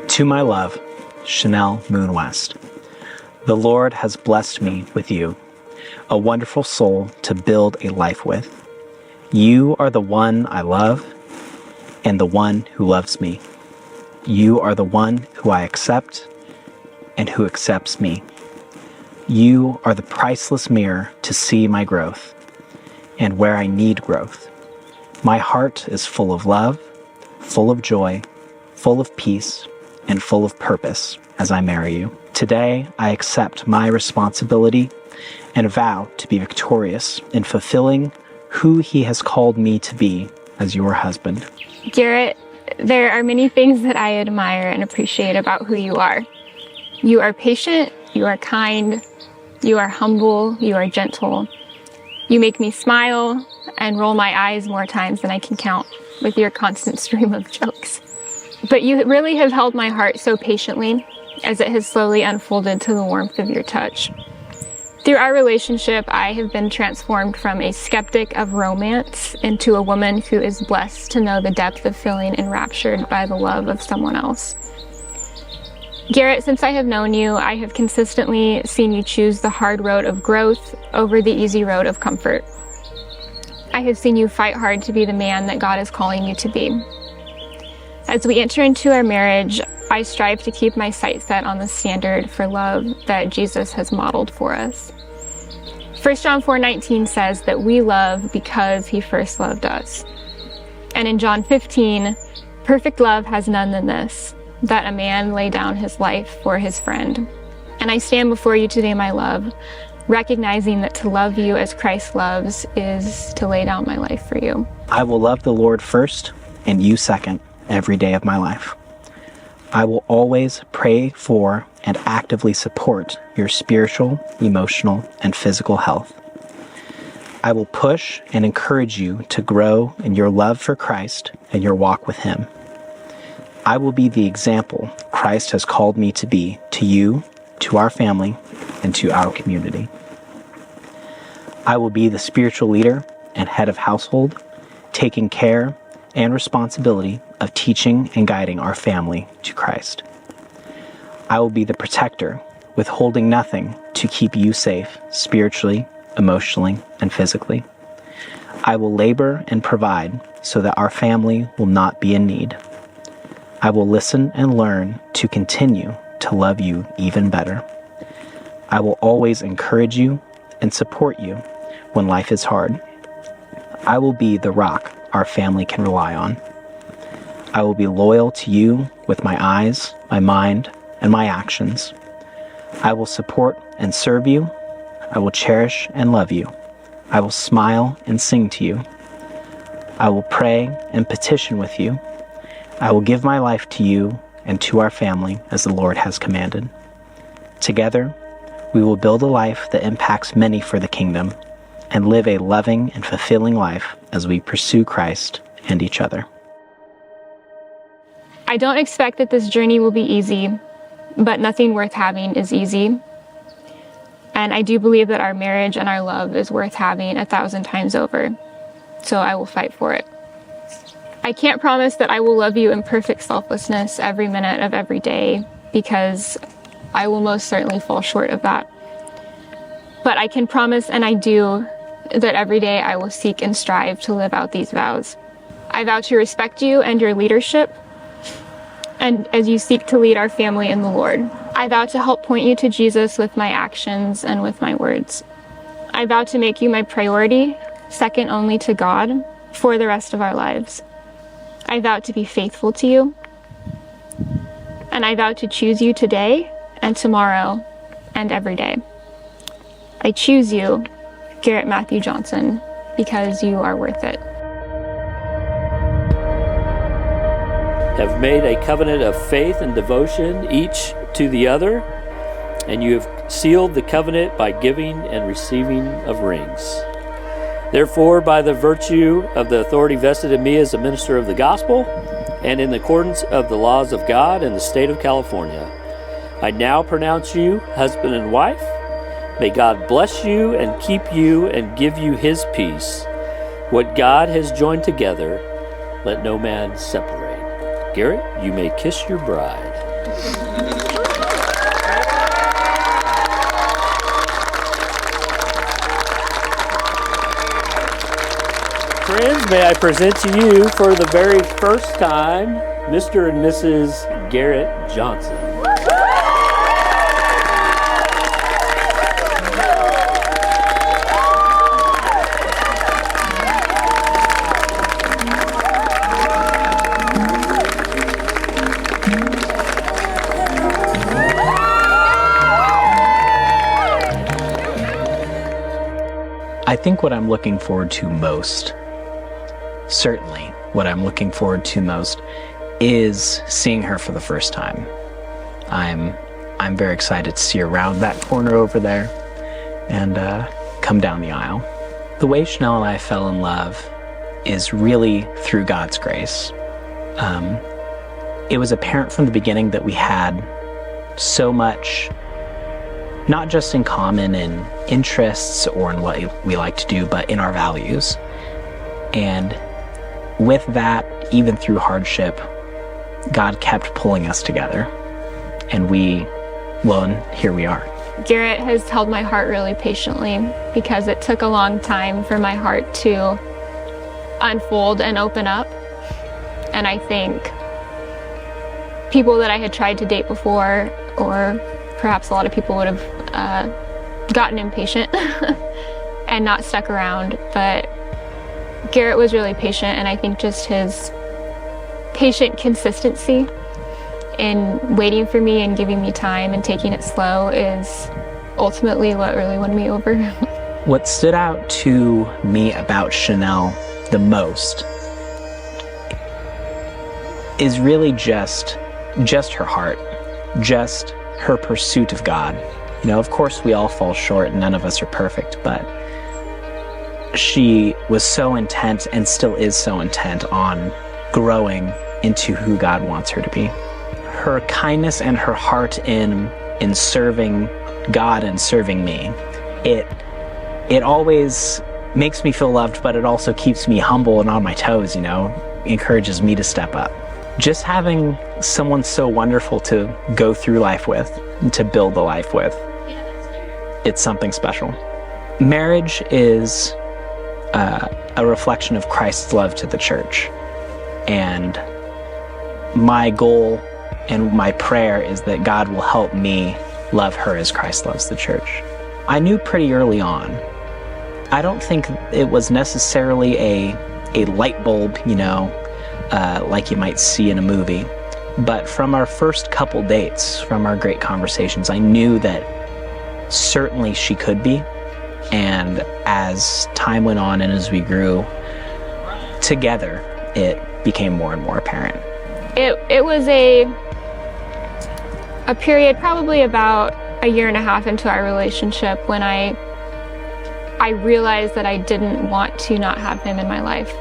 To my love, Chanell Moonwest. The Lord has blessed me with you, a wonderful soul to build a life with. You are the one I love and the one who loves me. You are the one who I accept and who accepts me. You are the priceless mirror to see my growth and where I need growth. My heart is full of love, full of joy, full of peace, and full of purpose as I marry you. Today, I accept my responsibility and vow to be victorious in fulfilling who He has called me to be as your husband. Garrett, there are many things that I admire and appreciate about who you are. You are patient, you are kind, you are humble, you are gentle. You make me smile and roll my eyes more times than I can count with your constant stream of jokes. But you really have held my heart so patiently as it has slowly unfolded to the warmth of your touch. Through our relationship, I have been transformed from a skeptic of romance into a woman who is blessed to know the depth of feeling enraptured by the love of someone else. Garrett, since I have known you, I have consistently seen you choose the hard road of growth over the easy road of comfort. I have seen you fight hard to be the man that God is calling you to be. As we enter into our marriage, I strive to keep my sight set on the standard for love that Jesus has modeled for us. 1 John 4:19 says that we love because He first loved us. And in John 15, perfect love has none than this, that a man lay down his life for his friend. And I stand before you today, my love, recognizing that to love you as Christ loves is to lay down my life for you. I will love the Lord first and you second every day of my life. I will always pray for and actively support your spiritual, emotional, and physical health. I will push and encourage you to grow in your love for Christ and your walk with Him. I will be the example Christ has called me to be to you, to our family, and to our community. I will be the spiritual leader and head of household, taking care and responsibility of teaching and guiding our family to Christ. I will be the protector, withholding nothing to keep you safe spiritually, emotionally, and physically. I will labor and provide so that our family will not be in need. I will listen and learn to continue to love you even better. I will always encourage you and support you when life is hard. I will be the rock our family can rely on. I will be loyal to you with my eyes, my mind, and my actions. I will support and serve you. I will cherish and love you. I will smile and sing to you. I will pray and petition with you. I will give my life to you and to our family as the Lord has commanded. Together, we will build a life that impacts many for the kingdom and live a loving and fulfilling life as we pursue Christ and each other. I don't expect that this journey will be easy, but nothing worth having is easy. And I do believe that our marriage and our love is worth having 1,000 times over. So I will fight for it. I can't promise that I will love you in perfect selflessness every minute of every day, because I will most certainly fall short of that. But I can promise, and I do, that every day I will seek and strive to live out these vows. I vow to respect you and your leadership, and as you seek to lead our family in the Lord. I vow to help point you to Jesus with my actions and with my words. I vow to make you my priority, second only to God, for the rest of our lives. I vow to be faithful to you, and I vow to choose you today and tomorrow and every day. I choose you, Garrett Matthew Johnson, because you are worth it. Have made a covenant of faith and devotion each to the other, and you have sealed the covenant by giving and receiving of rings. Therefore, by the virtue of the authority vested in me as a minister of the gospel, and in accordance of the laws of God in the state of California, I now pronounce you husband and wife. May God bless you and keep you and give you His peace. What God has joined together, let no man separate. Garrett, you may kiss your bride. Friends, may I present to you for the very first time, Mr. and Mrs. Garrett Johnson. I think what I'm looking forward to most, certainly what I'm looking forward to most, is seeing her for the first time. I'm very excited to see her round that corner over there and come down the aisle. The way Chanell and I fell in love is really through God's grace. It was apparent from the beginning that we had so much, not just in common in interests or in what we like to do, but in our values. And with that, even through hardship, God kept pulling us together. And here we are. Garrett has held my heart really patiently because it took a long time for my heart to unfold and open up. And I think people that I had tried to date before, or perhaps a lot of people would have gotten impatient and not stuck around, but Garrett was really patient, and I think just his patient consistency in waiting for me and giving me time and taking it slow is ultimately what really won me over. What stood out to me about Chanell the most is really just her heart, just her pursuit of God. You know, of course we all fall short and none of us are perfect, but she was so intent and still is so intent on growing into who God wants her to be. Her kindness and her heart in serving God and serving me, it always makes me feel loved, but it also keeps me humble and on my toes, you know, encourages me to step up. Just having someone so wonderful to go through life with, to build a life with, it's something special. Marriage is a reflection of Christ's love to the church. And my goal and my prayer is that God will help me love her as Christ loves the church. I knew pretty early on. I don't think it was necessarily a light bulb, you know, like you might see in a movie. But from our first couple dates, from our great conversations, I knew that certainly she could be. And as time went on and as we grew together, it became more and more apparent. It was a period probably about a year and a half into our relationship when I realized that I didn't want to not have him in my life.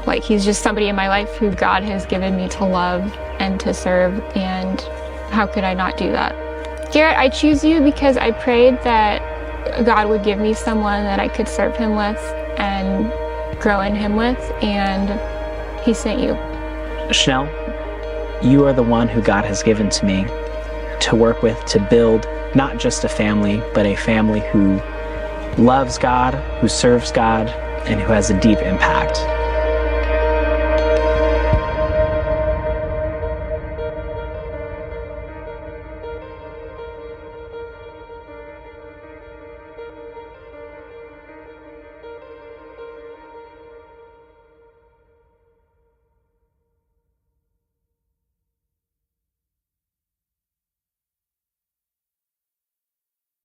Like, he's just somebody in my life who God has given me to love and to serve, and how could I not do that? Garrett, I choose you because I prayed that God would give me someone that I could serve him with and grow in him with, and he sent you. Chanell, you are the one who God has given to me to work with, to build not just a family, but a family who loves God, who serves God, and who has a deep impact